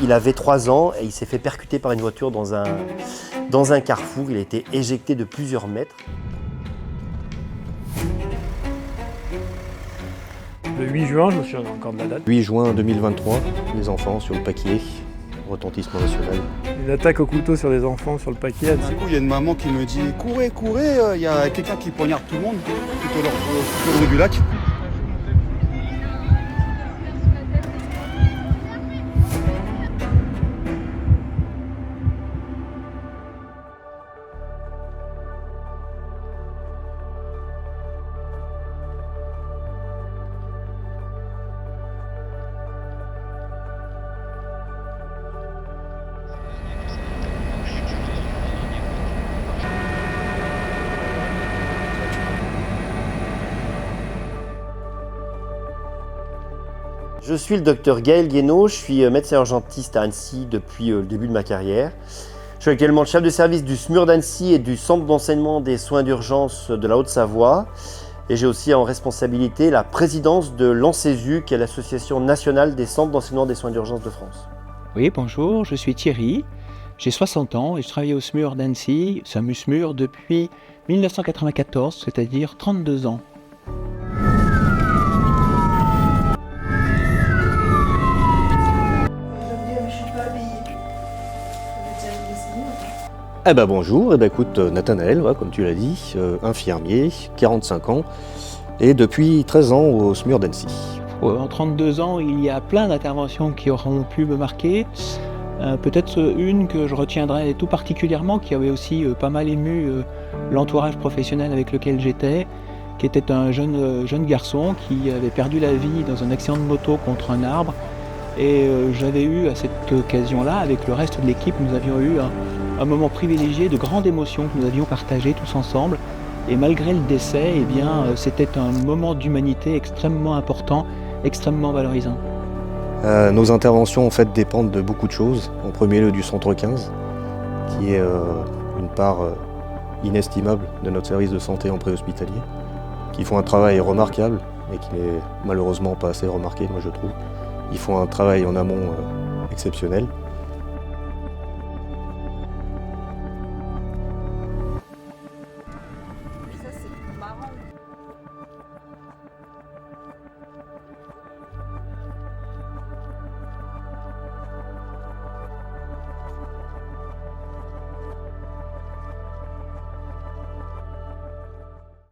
Il avait 3 ans et il s'est fait percuter par une voiture dans un carrefour. Il a été éjecté de plusieurs mètres. Le 8 juin, je me souviens encore de la date. 8 juin 2023, les enfants sur le paquier, retentissement national. Une attaque au couteau sur des enfants sur le paquet. Du coup, il y a une maman qui me dit « Courez, courez, il y a quelqu'un qui poignarde tout le monde tout au long du lac ». Je suis le docteur Gaël Guénaud, je suis médecin urgentiste à Annecy depuis le début de ma carrière. Je suis actuellement le chef de service du SMUR d'Annecy et du Centre d'enseignement des soins d'urgence de la Haute-Savoie. Et j'ai aussi en responsabilité la présidence de l'ANSESU, qui est l'Association nationale des centres d'enseignement des soins d'urgence de France. Oui, bonjour, je suis Thierry, j'ai 60 ans et je travaille au SMUR d'Annecy, SAMU-SMUR, depuis 1994, c'est-à-dire 32 ans. Eh ben bonjour, écoute Nathanaël, comme tu l'as dit, infirmier, 45 ans, et depuis 13 ans au SMUR d'Annecy. En 32 ans, il y a plein d'interventions qui auront pu me marquer. Peut-être une que je retiendrai tout particulièrement, qui avait aussi pas mal ému l'entourage professionnel avec lequel j'étais, qui était un jeune garçon qui avait perdu la vie dans un accident de moto contre un arbre. Et j'avais eu à cette occasion-là, avec le reste de l'équipe, nous avions eu un moment privilégié de grande émotion que nous avions partagé tous ensemble. Et malgré le décès, eh bien, c'était un moment d'humanité extrêmement important, extrêmement valorisant. Nos interventions en fait dépendent de beaucoup de choses. En premier lieu du centre 15, qui est une part inestimable de notre service de santé en préhospitalier, qui font un travail remarquable et qui n'est malheureusement pas assez remarqué, moi je trouve. Ils font un travail en amont exceptionnel.